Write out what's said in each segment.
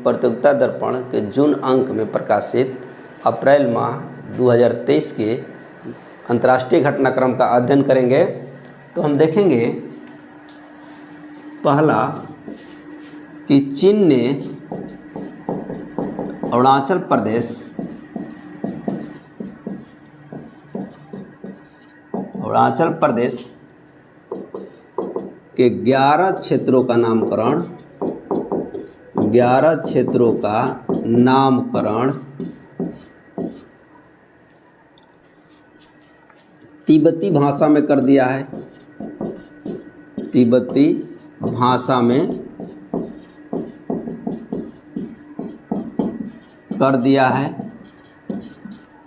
प्रतियोगिता दर्पण के जून अंक में प्रकाशित अप्रैल माह 2023 के अंतर्राष्ट्रीय घटनाक्रम का अध्ययन करेंगे। तो हम देखेंगे पहला कि चीन ने अरुणाचल प्रदेश के 11 क्षेत्रों का नामकरण तिब्बती भाषा में कर दिया है। तिब्बती भाषा में कर दिया है।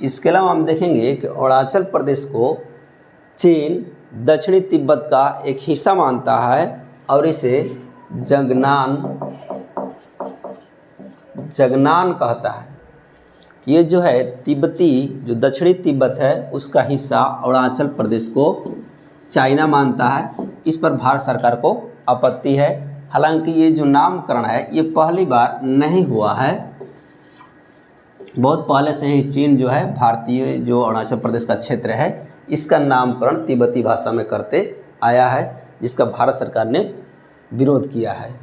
इसके अलावा हम देखेंगे कि अरुणाचल प्रदेश को चीन दक्षिणी तिब्बत का एक हिस्सा मानता है और इसे जगनान कहता है। ये जो है तिब्बती, जो दक्षिणी तिब्बत है उसका हिस्सा अरुणाचल प्रदेश को चाइना मानता है। इस पर भारत सरकार को आपत्ति है। हालांकि ये जो नामकरण है ये पहली बार नहीं हुआ है, बहुत पहले से ही चीन जो है भारतीय जो अरुणाचल प्रदेश का क्षेत्र है इसका नामकरण तिब्बती भाषा में करते आया है, जिसका भारत सरकार ने विरोध किया है।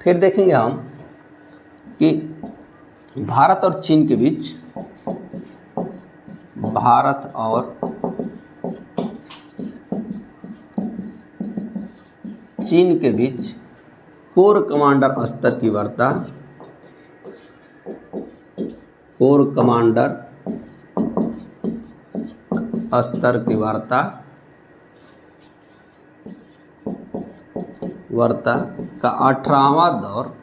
फिर देखेंगे हम कि भारत और चीन के बीच कोर कमांडर स्तर की वार्ता, का 18वां दौर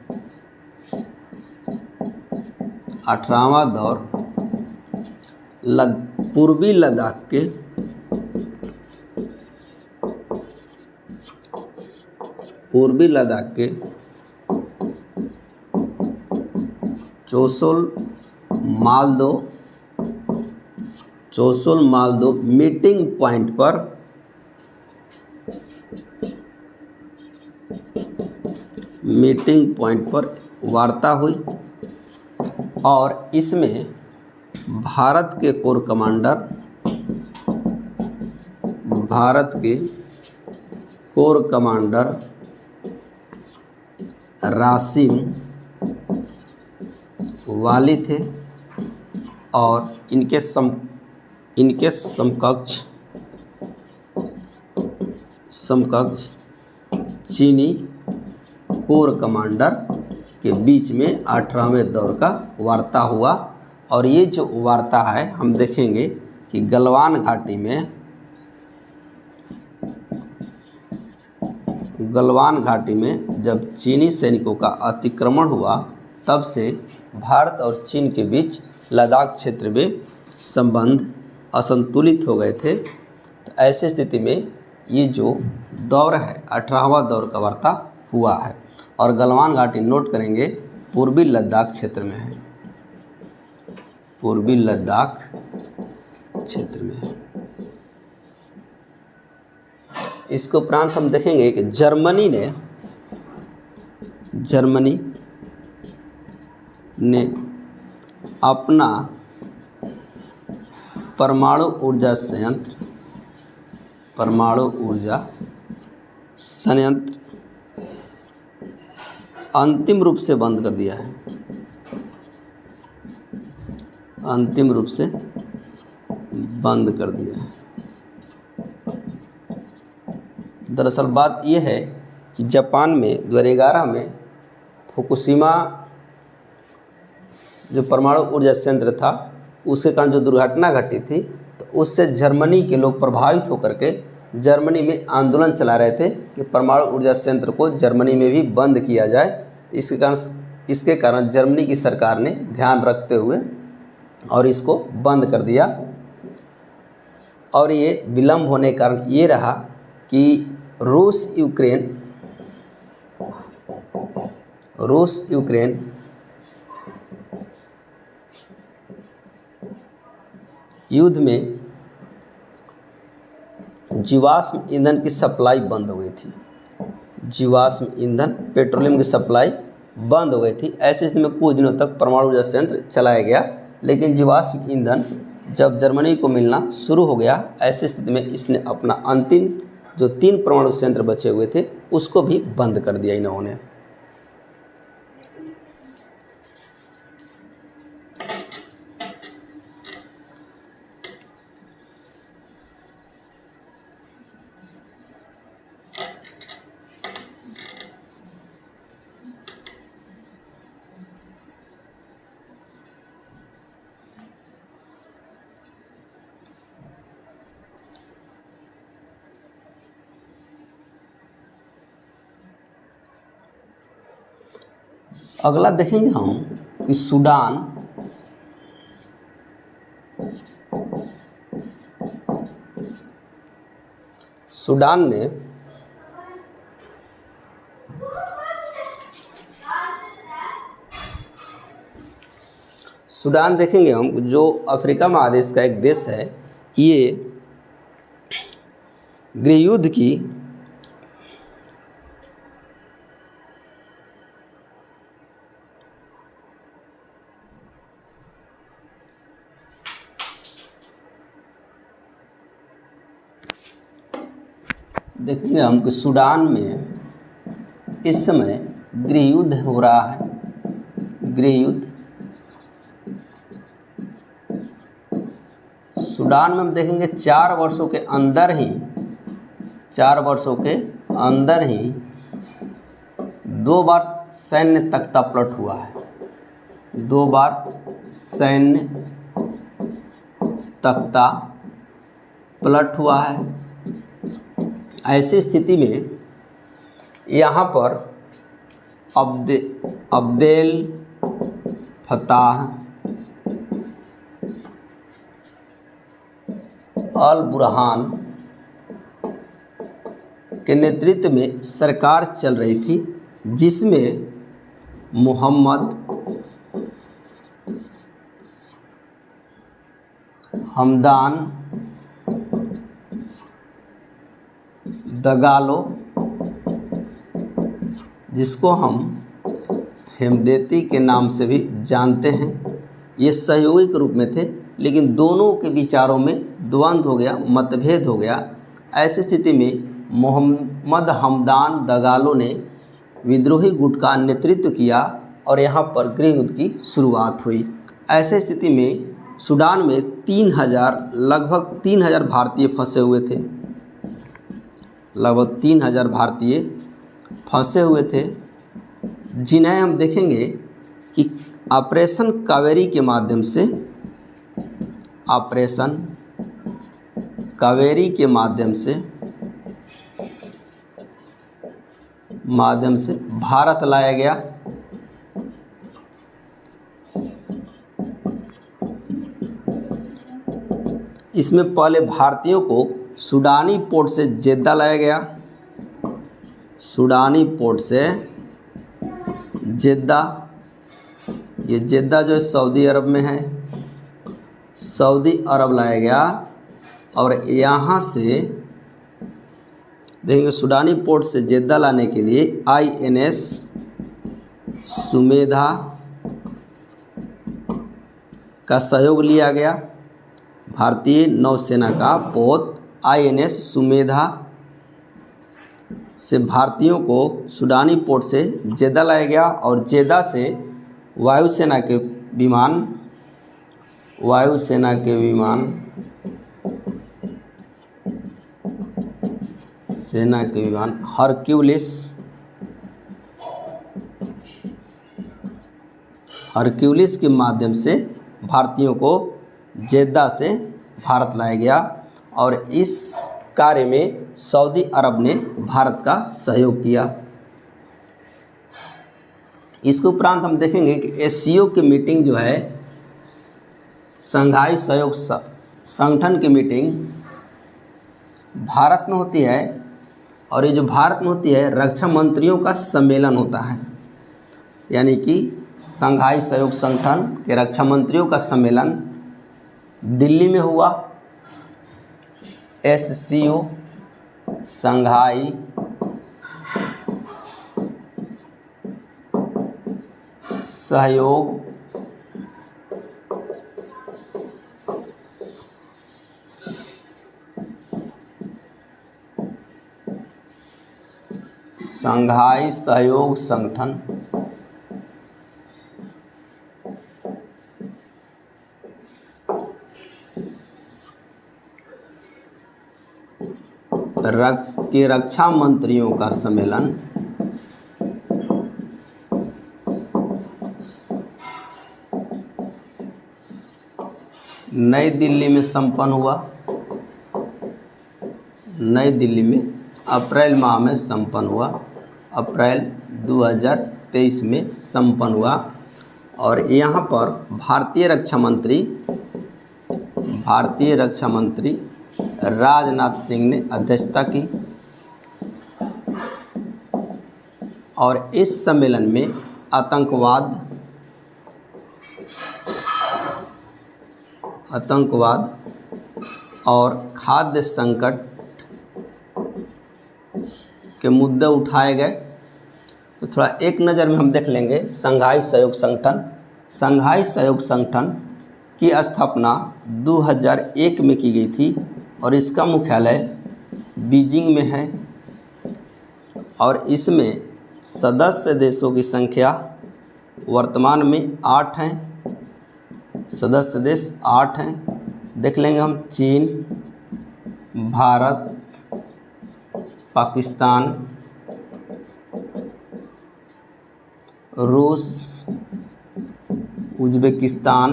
पूर्वी लद्दाख के चोसुल मालदो मीटिंग पॉइंट पर वार्ता हुई और इसमें भारत के कोर कमांडर रासिम वाली थे और इनके समकक्ष चीनी कोर कमांडर के बीच में 18वें दौर का वार्ता हुआ। और ये जो वार्ता है हम देखेंगे कि गलवान घाटी में जब चीनी सैनिकों का अतिक्रमण हुआ तब से भारत और चीन के बीच लद्दाख क्षेत्र में संबंध असंतुलित हो गए थे। तो ऐसी स्थिति में ये जो दौर है 18वां दौर का वार्ता हुआ है और गलवान घाटी नोट करेंगे पूर्वी लद्दाख क्षेत्र में है। इसके उपरांत हम देखेंगे कि जर्मनी ने अपना परमाणु ऊर्जा संयंत्र अंतिम रूप से बंद कर दिया है। दरअसल बात यह है कि जापान में 2011 में फुकुशिमा जो परमाणु ऊर्जा संयंत्र था उसके कारण जो दुर्घटना घटी थी, तो उससे जर्मनी के लोग प्रभावित होकर के जर्मनी में आंदोलन चला रहे थे कि परमाणु ऊर्जा संयंत्र को जर्मनी में भी बंद किया जाए। इसके कारण जर्मनी की सरकार ने ध्यान रखते हुए और इसको बंद कर दिया। और ये विलम्ब होने के कारण ये रहा कि रूस यूक्रेन युद्ध में जीवाश्म ईंधन की सप्लाई बंद हो गई थी। जीवाश्म ईंधन पेट्रोलियम की सप्लाई बंद हो गई थी। ऐसी स्थिति में कुछ दिनों तक परमाणु ऊर्जा संयंत्र चलाया गया, लेकिन जीवाश्म ईंधन जब जर्मनी को मिलना शुरू हो गया, ऐसी स्थिति में इसने अपना अंतिम जो 3 परमाणु संयंत्र बचे हुए थे उसको भी बंद कर दिया इन्होंने। अगला देखेंगे हम कि सूडान ने सूडान देखेंगे हम, जो अफ्रीका महादेश का एक देश है। ये गृहयुद्ध की देखेंगे हम कि सूडान में इस समय गृहयुद्ध हो रहा है। गृहयुद्ध सूडान में हम देखेंगे 4 वर्षों के अंदर ही 2 बार सैन्य तख्ता पलट हुआ है। 2 बार सैन्य तख्ता पलट हुआ है। ऐसी स्थिति में यहाँ पर अब्देल फताह अल बुरहान के नेतृत्व में सरकार चल रही थी, जिसमें मोहम्मद हमदान दगालो, जिसको हम हेमदेती के नाम से भी जानते हैं, ये सहयोगी के रूप में थे, लेकिन दोनों के विचारों में द्वंद्व हो गया, मतभेद हो गया। ऐसी स्थिति में मोहम्मद हमदान दगालो ने विद्रोही गुट का नेतृत्व किया और यहाँ पर गृहयुद्ध की शुरुआत हुई। ऐसी स्थिति में सूडान में लगभग 3000 भारतीय फंसे हुए थे। लगभग 3000 भारतीय फंसे हुए थे, जिन्हें हम देखेंगे कि ऑपरेशन कावेरी के माध्यम से भारत लाया गया। इसमें पहले भारतीयों को सूडानी पोर्ट से जेद्दा लाया गया। सूडानी पोर्ट से जेद्दा, ये जेद्दा जो सऊदी अरब में है, सऊदी अरब लाया गया। और यहाँ से देखेंगे सूडानी पोर्ट से जेद्दा लाने के लिए INS सुमेधा का सहयोग लिया गया। भारतीय नौसेना का पोत INS सुमेधा से भारतीयों को सूडानी पोर्ट से जेद्दा लाया गया और जेद्दा से वायुसेना के विमान हरक्यूलिस के माध्यम से भारतीयों को जेद्दा से भारत लाया गया और इस कार्य में सऊदी अरब ने भारत का सहयोग किया। इसके उपरांत हम देखेंगे कि SCO की मीटिंग जो है, शंघाई सहयोग संगठन की मीटिंग भारत में होती है और ये जो भारत में होती है रक्षा मंत्रियों का सम्मेलन होता है। यानी कि शंघाई सहयोग संगठन के रक्षा मंत्रियों का सम्मेलन दिल्ली में हुआ। SCO शंघाई सहयोग शंघाई सहयोग संगठन के रक्षा मंत्रियों का सम्मेलन नई दिल्ली में संपन्न हुआ। नई दिल्ली में अप्रैल माह में संपन्न हुआ। अप्रैल 2023 में संपन्न हुआ। और यहाँ पर भारतीय रक्षा मंत्री राजनाथ सिंह ने अध्यक्षता की। और इस सम्मेलन में आतंकवाद और खाद्य संकट के मुद्दे उठाए गए। तो थोड़ा एक नज़र में हम देख लेंगे शंघाई सहयोग संगठन। शंघाई सहयोग संगठन की स्थापना 2001 में की गई थी और इसका मुख्यालय बीजिंग में है। और इसमें सदस्य देशों की संख्या वर्तमान में 8 हैं। सदस्य देश 8 हैं। देख लेंगे हम चीन, भारत, पाकिस्तान, रूस, उज़्बेकिस्तान,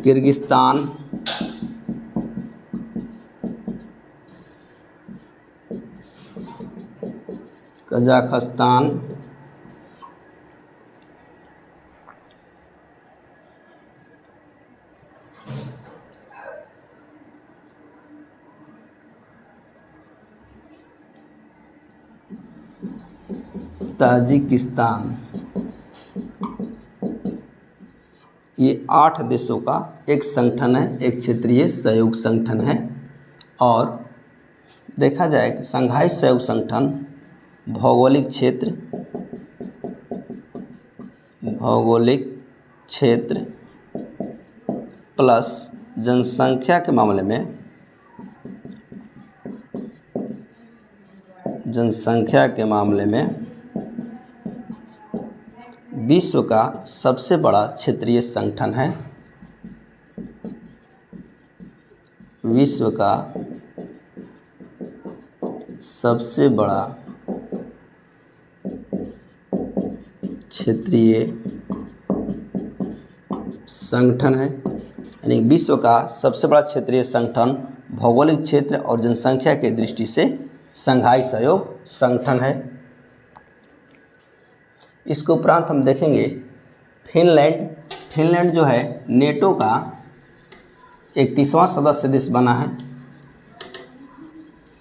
किर्गिस्तान, कजाकिस्तान, ताजिकिस्तान। ये 8 देशों का एक संगठन है, एक क्षेत्रीय सहयोग संगठन है। और देखा जाए कि शंघाई सहयोग संगठन भौगोलिक क्षेत्र प्लस जनसंख्या के मामले में विश्व का सबसे बड़ा क्षेत्रीय संगठन है। विश्व का सबसे बड़ा क्षेत्रीय संगठन है। यानी विश्व का सबसे बड़ा क्षेत्रीय संगठन भौगोलिक क्षेत्र और जनसंख्या की दृष्टि से शंघाई सहयोग संगठन है। इसके उपरांत हम देखेंगे फिनलैंड जो है नेटो का 31वां सदस्य देश बना है।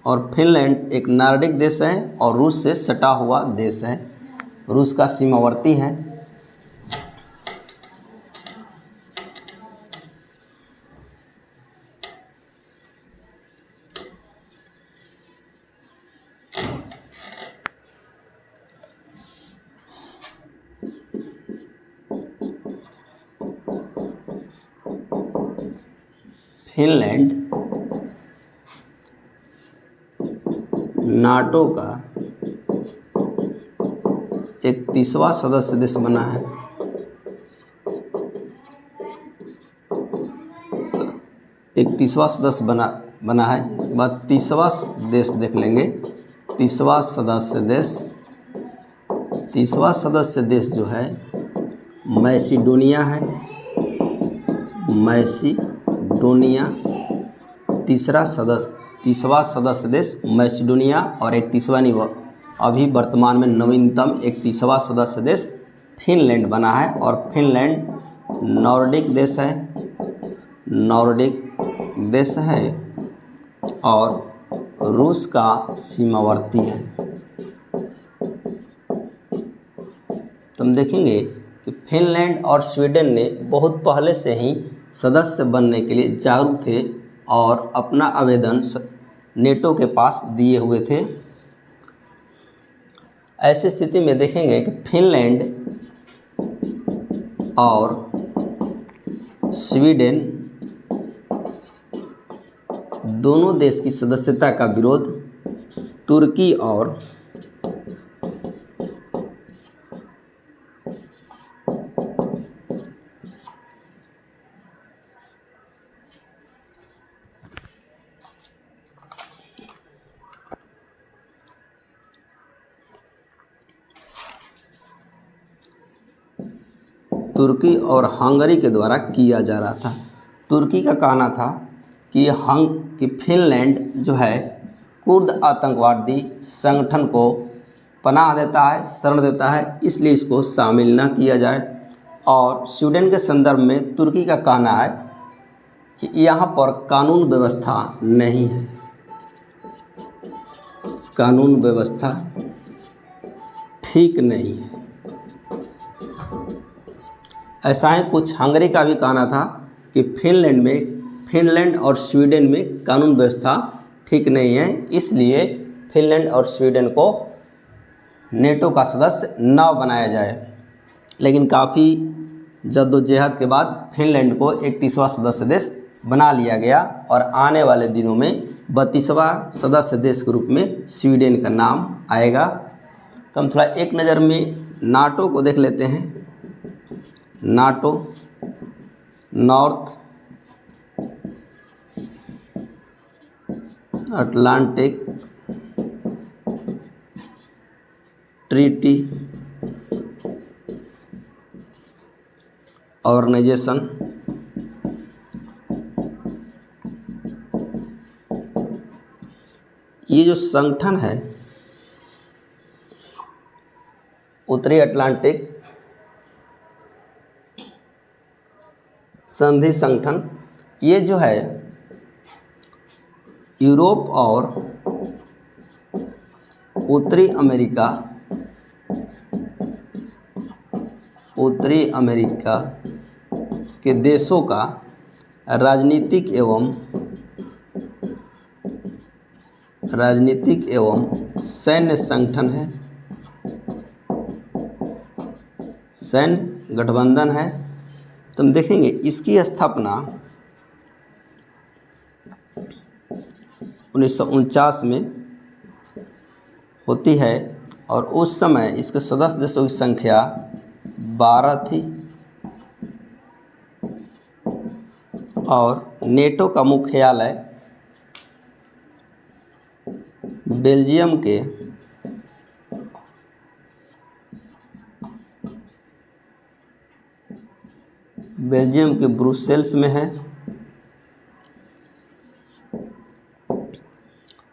और फिनलैंड एक नॉर्डिक देश है और रूस से सटा हुआ देश है, रूस का सीमावर्ती है। फिनलैंड नाटो का 31वां सदस्य देश बना है। 31वां सदस्य बना है। इसके बाद 30वां देश देख लेंगे। 30वां सदस्य देश जो है मैसिडोनिया है। मैसिडोनिया 30वां सदस्य देश मैसिडोनिया। और 31वां नहीं, वो अभी वर्तमान में नवीनतम 31वां सदस्य देश फिनलैंड बना है। और फिनलैंड नॉर्डिक देश है और रूस का सीमावर्ती है। तो हम देखेंगे कि फिनलैंड और स्वीडन ने बहुत पहले से ही सदस्य बनने के लिए जागरूक थे और अपना आवेदन नेटो के पास दिए हुए थे। ऐसी स्थिति में देखेंगे कि फिनलैंड और स्वीडन दोनों देश की सदस्यता का विरोध तुर्की और हंगरी के द्वारा किया जा रहा था। तुर्की का कहना था कि फिनलैंड जो है कुर्द आतंकवादी संगठन को पनाह देता है, शरण देता है, इसलिए इसको शामिल न किया जाए। और स्वीडन के संदर्भ में तुर्की का कहना है कि यहाँ पर कानून व्यवस्था नहीं है, कानून व्यवस्था ठीक नहीं है। ऐसा ही कुछ हंगरी का भी कहना था कि फिनलैंड और स्वीडन में कानून व्यवस्था ठीक नहीं है, इसलिए फिनलैंड और स्वीडन को नेटो का सदस्य न बनाया जाए। लेकिन काफ़ी जद्दोजहद के बाद फिनलैंड को 31वां सदस्य देश बना लिया गया और आने वाले दिनों में 32वां सदस्य देश के रूप में स्वीडन का नाम आएगा। तो हम थोड़ा एक नज़र में नाटो को देख लेते हैं। NATO North Atlantic Treaty Organization, ये जो संगठन है उत्तरी अटलांटिक संधि संगठन, ये जो है यूरोप और उत्तरी अमेरिका के देशों का राजनीतिक एवं सैन्य संगठन है, सैन्य गठबंधन है। तो हम देखेंगे इसकी स्थापना 1949 में होती है और उस समय इसके सदस्य देशों की संख्या 12 थी और नेटो का मुख्यालय बेल्जियम के ब्रुसेल्स में है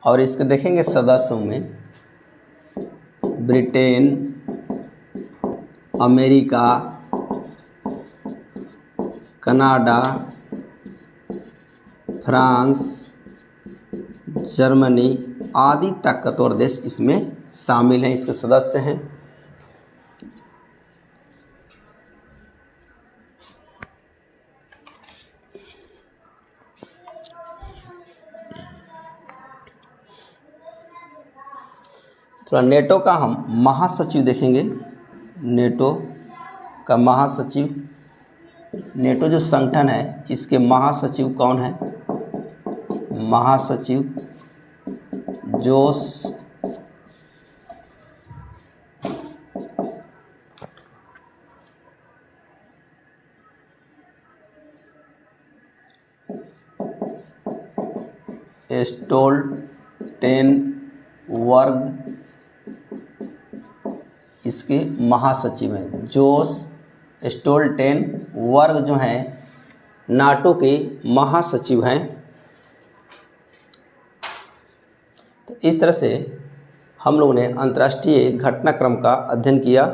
और इसके देखेंगे सदस्यों में Britain, America, Canada, France, Germany आदि ताकतवर देश इसमें शामिल हैं, इसके सदस्य हैं। थोड़ा नेटो का हम महासचिव देखेंगे। नेटो का महासचिव, नेटो जो संगठन है इसके महासचिव कौन है? महासचिव जोस स्टोल्टेनबर्ग इसके महासचिव हैं। जोस स्टोल्टेनबर्ग जो हैं नाटो के महासचिव हैं। तो इस तरह से हम लोगों ने अंतर्राष्ट्रीय घटनाक्रम का अध्ययन किया।